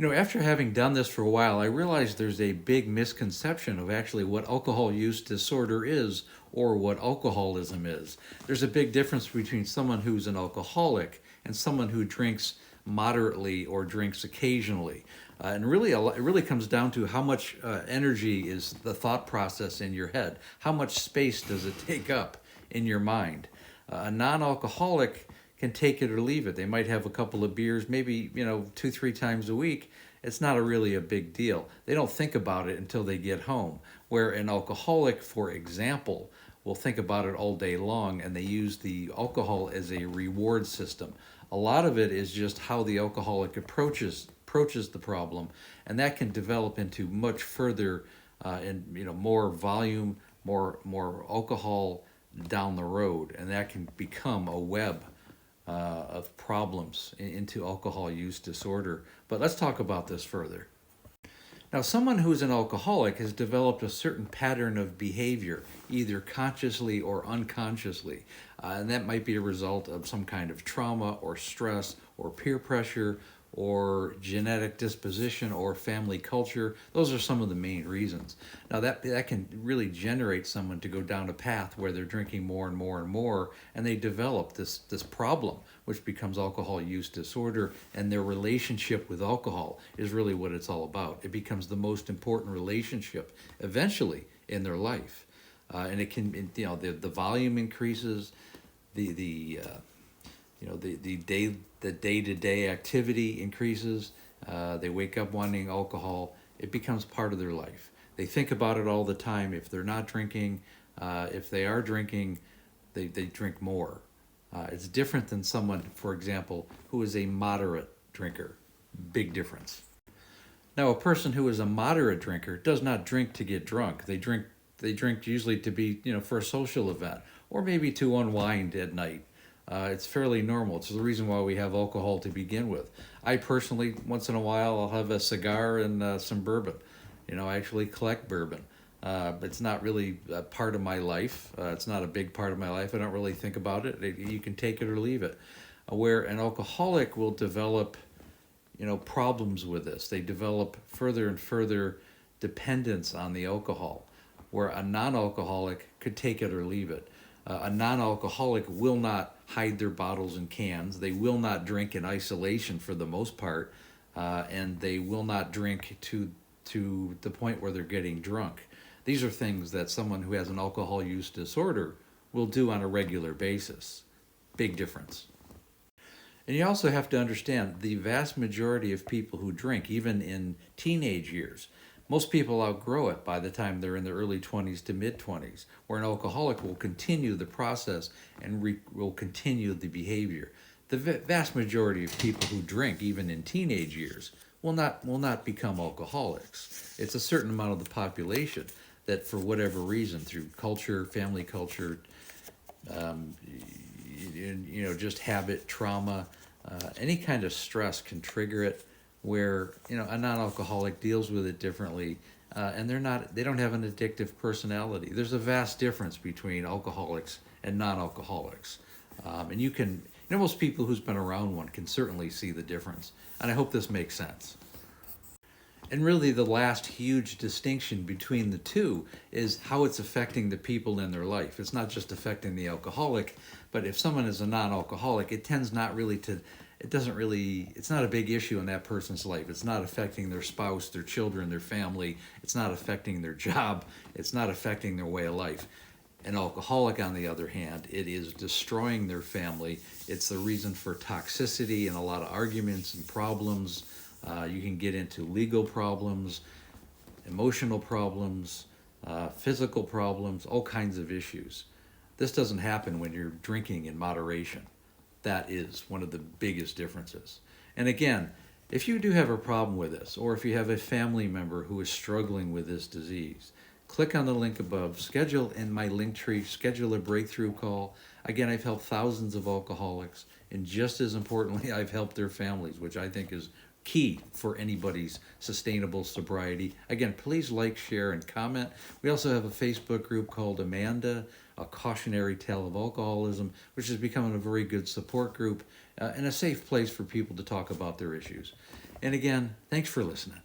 After having done this for a while, I realized there's a big misconception of actually what alcohol use disorder is or what alcoholism is. There's a big difference between someone who's an alcoholic and someone who drinks moderately or drinks occasionally. And really, it really comes down to how much energy is the thought process in your head. How much space does it take up in your mind? A non-alcoholic can take it or leave it. They might have a couple of beers, maybe 2, 3 times a week. It's not really a big deal. They don't think about it until they get home. Where an alcoholic, for example, will think about it all day long, and they use the alcohol as a reward system. A lot of it is just how the alcoholic approaches the problem, and that can develop into much further and more volume, more alcohol down the road, and that can become a web of problems into alcohol use disorder. But let's talk about this further. Now, someone who's an alcoholic has developed a certain pattern of behavior, either consciously or unconsciously. And that might be a result of some kind of trauma or stress or peer pressure or genetic disposition or family culture. Those are some of the main reasons. Now that can really generate someone to go down a path where they're drinking more and more and more, and they develop this problem, which becomes alcohol use disorder, and their relationship with alcohol is really what it's all about. It becomes the most important relationship eventually in their life. And it can, the volume increases, the day-to-day activity increases. They wake up wanting alcohol. It becomes part of their life. They think about it all the time. If they're not drinking, if they are drinking, they drink more. It's different than someone, for example, who is a moderate drinker. Big difference. Now, a person who is a moderate drinker does not drink to get drunk. They drink usually to be, for a social event, or maybe to unwind at night. It's fairly normal. It's the reason why we have alcohol to begin with. I personally, once in a while, I'll have a cigar and some bourbon. I actually collect bourbon. But it's not really a part of my life. It's not a big part of my life. I don't really think about it. You can take it or leave it. Where an alcoholic will develop, problems with this. They develop further and further dependence on the alcohol, where a non-alcoholic could take it or leave it. A non-alcoholic will not hide their bottles and cans. They will not drink in isolation for the most part, and they will not drink to the point where they're getting drunk. These are things that someone who has an alcohol use disorder will do on a regular basis. Big difference. And you also have to understand the vast majority of people who drink, even in teenage years, most people outgrow it by the time they're in their early 20s to mid-20s, where an alcoholic will continue the process and will continue the behavior. The vast majority of people who drink, even in teenage years, will not become alcoholics. It's a certain amount of the population that, for whatever reason, through culture, family culture, just habit, trauma, any kind of stress can trigger it, where a non-alcoholic deals with it differently, and they don't have an addictive personality. There's a vast difference between alcoholics and non-alcoholics, and most people who's been around one can certainly see the difference. And I hope this makes sense. And really, the last huge distinction between the two is how it's affecting the people in their life. It's not just affecting the alcoholic, but if someone is a non-alcoholic, it tends not really to. It's not a big issue in that person's life. It's not affecting their spouse, their children, their family. It's not affecting their job. It's not affecting their way of life. An alcoholic, on the other hand, it is destroying their family. It's the reason for toxicity and a lot of arguments and problems. You can get into legal problems, emotional problems, physical problems, all kinds of issues. This doesn't happen when you're drinking in moderation. That is one of the biggest differences. And again, if you do have a problem with this, or if you have a family member who is struggling with this disease, click on the link above, schedule in my link tree, schedule a breakthrough call. Again, I've helped thousands of alcoholics, and just as importantly, I've helped their families, which I think is key for anybody's sustainable sobriety. Again, please like, share, and comment. We also have a Facebook group called Amanda, A Cautionary Tale of Alcoholism, which is becoming a very good support group and a safe place for people to talk about their issues. And again, thanks for listening.